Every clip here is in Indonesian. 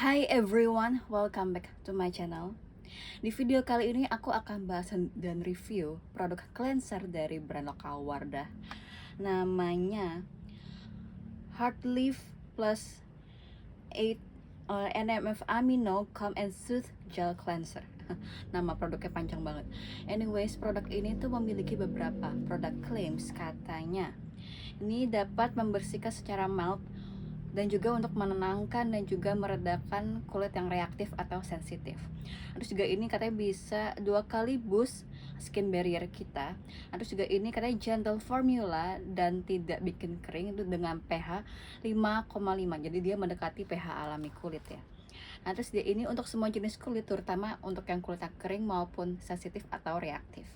Hi everyone, welcome back to my channel. Di video kali ini aku akan bahas dan review produk cleanser dari brand lokal Wardah. Namanya Heartleaf Plus 8 NMF Amino Calm and Soothe Gel Cleanser. Nama produknya panjang banget. Anyways, produk ini tuh memiliki beberapa produk claims. Katanya ini dapat membersihkan secara mild dan juga untuk menenangkan dan juga meredakan kulit yang reaktif atau sensitif. Terus juga ini katanya bisa 2 kali boost skin barrier kita. Terus juga ini katanya gentle formula dan tidak bikin kering, itu dengan pH 5,5. Jadi dia mendekati pH alami kulit ya. Nah, terus dia ini untuk semua jenis kulit, terutama untuk yang kulitnya kering maupun sensitif atau reaktif.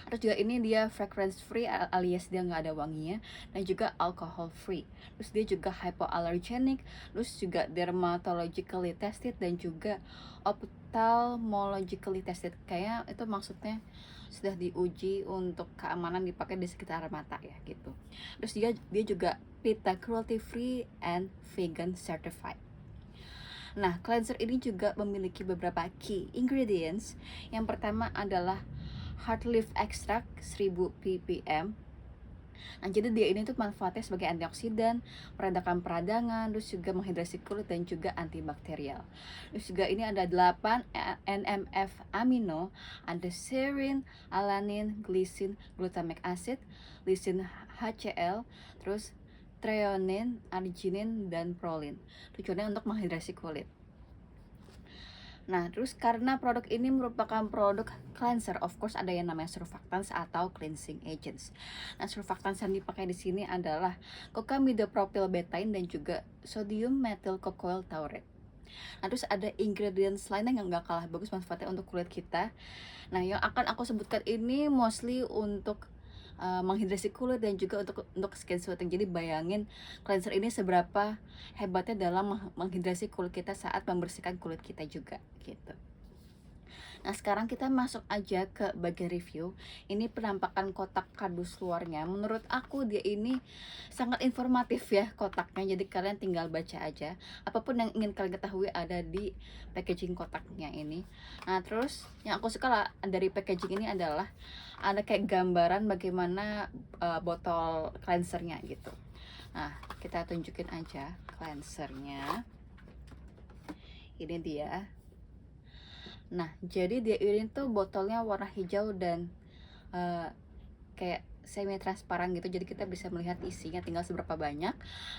Terus juga ini dia fragrance free alias dia nggak ada wanginya, dan juga alcohol free. Terus dia juga hypoallergenic, terus juga dermatologically tested dan juga ophthalmologically tested. Kayak itu maksudnya sudah diuji untuk keamanan dipakai di sekitar mata ya gitu. Terus dia juga PETA cruelty free and vegan certified. Nah, cleanser ini juga memiliki beberapa key ingredients. Yang pertama adalah Heartleaf Extract 1000 ppm. Nah, jadi dia ini tuh manfaatnya sebagai antioksidan, meredakan peradangan, terus juga menghidrasi kulit dan juga antibakterial. Terus juga ini ada 8 NMF amino, ada serine, alanin, glisin, glutamic acid, lisin HCl, terus treonin, arginin, dan prolin. Tujuannya untuk menghidrasi kulit. Nah, terus karena produk ini merupakan produk cleanser, of course ada yang namanya surfactants atau cleansing agents. Nah, surfactants yang dipakai di sini adalah cocamidopropylbetaine dan juga sodium methyl cocoyl taurate. Nah, terus ada ingredients lainnya yang nggak kalah bagus manfaatnya untuk kulit kita. Nah, yang akan aku sebutkan ini mostly untuk menghidrasi kulit dan juga untuk skin soothing. Jadi bayangin cleanser ini seberapa hebatnya dalam menghidrasi kulit kita saat membersihkan kulit kita juga gitu. Nah, sekarang kita masuk aja ke bagian review. Ini penampakan kotak kardus luarnya. Menurut aku dia ini sangat informatif ya kotaknya. Jadi kalian tinggal baca aja. Apapun yang ingin kalian ketahui ada di packaging kotaknya ini. Nah, terus yang aku suka lah dari packaging ini adalah ada kayak gambaran bagaimana botol cleansernya gitu. Nah, kita tunjukin aja cleansernya. Ini dia. Nah, jadi dia ini tuh botolnya warna hijau dan kayak semi transparan gitu, jadi kita bisa melihat isinya tinggal seberapa banyak.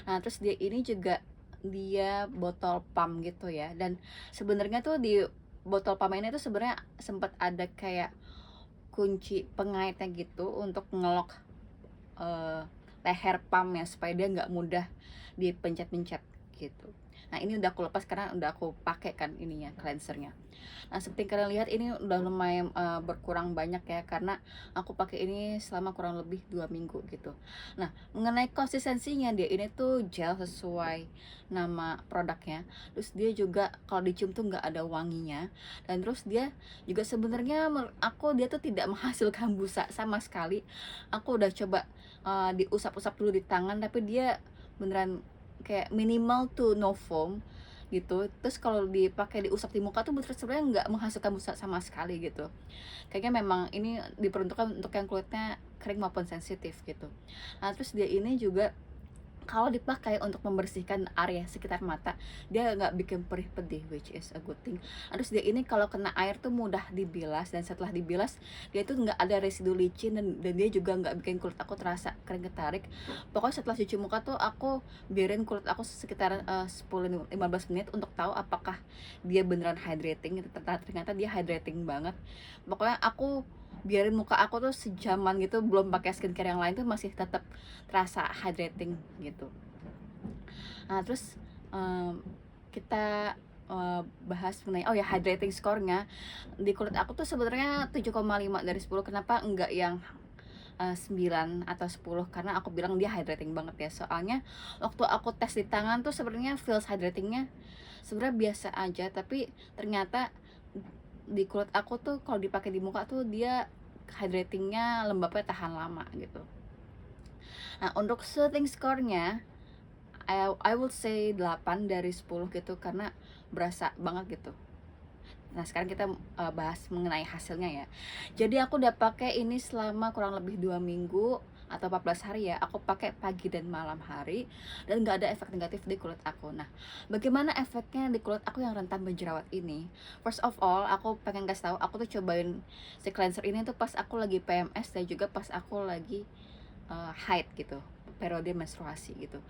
Nah, terus dia ini juga dia botol pump gitu ya, dan sebenarnya tuh di botol pump ini tuh sebenarnya sempat ada kayak kunci pengaitnya gitu untuk ngelok leher pump ya supaya dia nggak mudah dipencet-pencet gitu. Nah, ini udah aku lepas karena udah aku pakai kan ininya cleansernya. Nah, seperti kalian lihat ini udah lumayan berkurang banyak ya karena aku pakai ini selama kurang lebih 2 minggu gitu. Nah, mengenai konsistensinya dia ini tuh gel sesuai nama produknya. Terus dia juga kalau dicium tuh nggak ada wanginya, dan terus dia juga sebenarnya menurut aku dia tuh tidak menghasilkan busa sama sekali. Aku udah coba diusap-usap dulu di tangan, tapi dia beneran kayak minimal to no foam gitu. Terus kalau dipakai diusap di muka tuh sebenarnya nggak menghasilkan busa sama sekali gitu. Kayaknya memang ini diperuntukkan untuk yang kulitnya kering maupun sensitif gitu. Nah, terus dia ini juga kalau dipakai untuk membersihkan area sekitar mata, dia nggak bikin perih pedih, which is a good thing. Terus dia ini kalau kena air tuh mudah dibilas, dan setelah dibilas dia tuh nggak ada residu licin, dan dia juga nggak bikin kulit aku terasa kering ketarik. Pokoknya setelah cuci muka tuh aku biarin kulit aku sekitar 10-15 menit untuk tahu apakah dia beneran hydrating. Ternyata dia hydrating banget. Pokoknya aku biarin muka aku tuh sejaman gitu, belum pakai skincare yang lain tuh masih tetap terasa hydrating gitu. Nah, terus kita bahas mengenai hydrating score-nya di kulit aku tuh sebenarnya 7,5 dari 10. Kenapa enggak yang 9 atau 10? Karena aku bilang dia hydrating banget ya. Soalnya waktu aku tes di tangan tuh sebenarnya feels hydratingnya sebenarnya biasa aja, tapi ternyata di kulit aku tuh kalau dipakai di muka tuh dia hydratingnya lembabnya tahan lama gitu. Nah, untuk soothing score-nya I will say 8 dari 10 gitu, karena berasa banget gitu. Nah sekarang kita bahas mengenai hasilnya ya. Jadi aku udah pakai ini selama kurang lebih 2 minggu atau 14 hari ya. Aku pakai pagi dan malam hari, dan nggak ada efek negatif di kulit aku. Nah, bagaimana efeknya di kulit aku yang rentan berjerawat ini? First of all, aku pengen kasih tahu, aku tuh cobain si cleanser ini tuh pas aku lagi PMS dan juga pas aku lagi haid gitu, periode menstruasi gitu.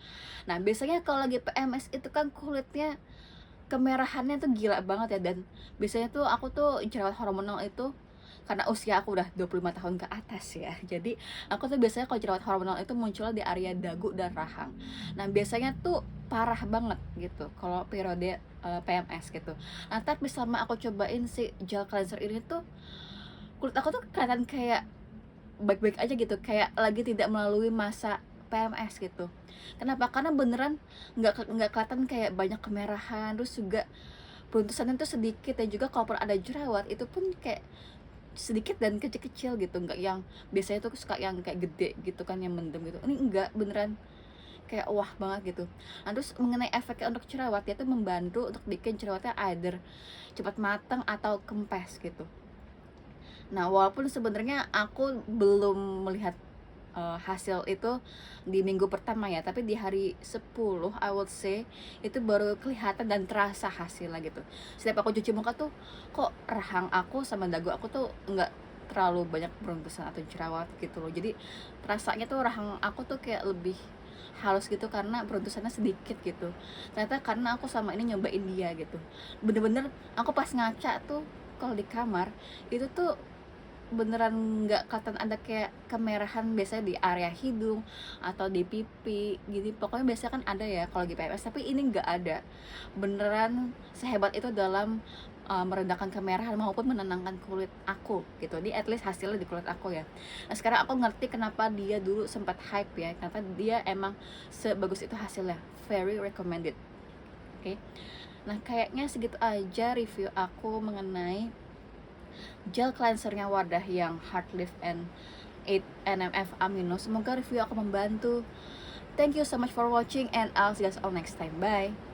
Nah biasanya kalau lagi PMS itu kan kulitnya kemerahannya tuh gila banget ya, dan biasanya tuh aku tuh jerawat hormonal itu karena usia aku udah 25 tahun ke atas ya. Jadi aku tuh biasanya kalau jerawat hormonal itu munculnya di area dagu dan rahang. Nah, biasanya tuh parah banget gitu kalau periode PMS gitu. Nah, tapi selama aku cobain si gel cleanser ini tuh kulit aku tuh kelihatan kayak baik-baik aja gitu, kayak lagi tidak melalui masa PMS gitu. Kenapa? Karena beneran nggak kelihatan kayak banyak kemerahan, terus juga beruntusannya tuh sedikit, dan juga kalaupun ada jerawat itu pun kayak sedikit dan kecil-kecil gitu, nggak yang biasanya tuh suka yang kayak gede gitu kan, yang mendem gitu. Ini enggak, beneran kayak wah banget gitu. Nah, terus mengenai efeknya untuk jerawat, dia tuh membantu untuk bikin jerawatnya either cepat matang atau kempes gitu. Nah, walaupun sebenarnya aku belum melihat hasil itu di minggu pertama ya, tapi di hari 10 I would say itu baru kelihatan dan terasa hasilnya gitu. Setiap aku cuci muka tuh kok rahang aku sama dagu aku tuh nggak terlalu banyak beruntusan atau jerawat gitu loh. Jadi rasanya tuh rahang aku tuh kayak lebih halus gitu karena beruntusannya sedikit gitu. Ternyata karena aku sama ini nyobain dia gitu. Bener-bener aku pas ngaca tuh kalau di kamar itu tuh beneran nggak kelihatan ada kayak kemerahan biasanya di area hidung atau di pipi gitu. Pokoknya biasanya kan ada ya kalau lagi PMS, tapi ini nggak ada. Beneran sehebat itu dalam meredakan kemerahan maupun menenangkan kulit aku gitu. Ini at least hasilnya di kulit aku ya. Nah sekarang aku ngerti kenapa dia dulu sempat hype ya, karena dia emang sebagus itu hasilnya. Very recommended. Oke, nah kayaknya segitu aja review aku mengenai gel cleansernya Wadah yang Heart Lift and 8 NMF Amino. Semoga review aku membantu. Thank you so much for watching, and I'll see you guys all next time. Bye.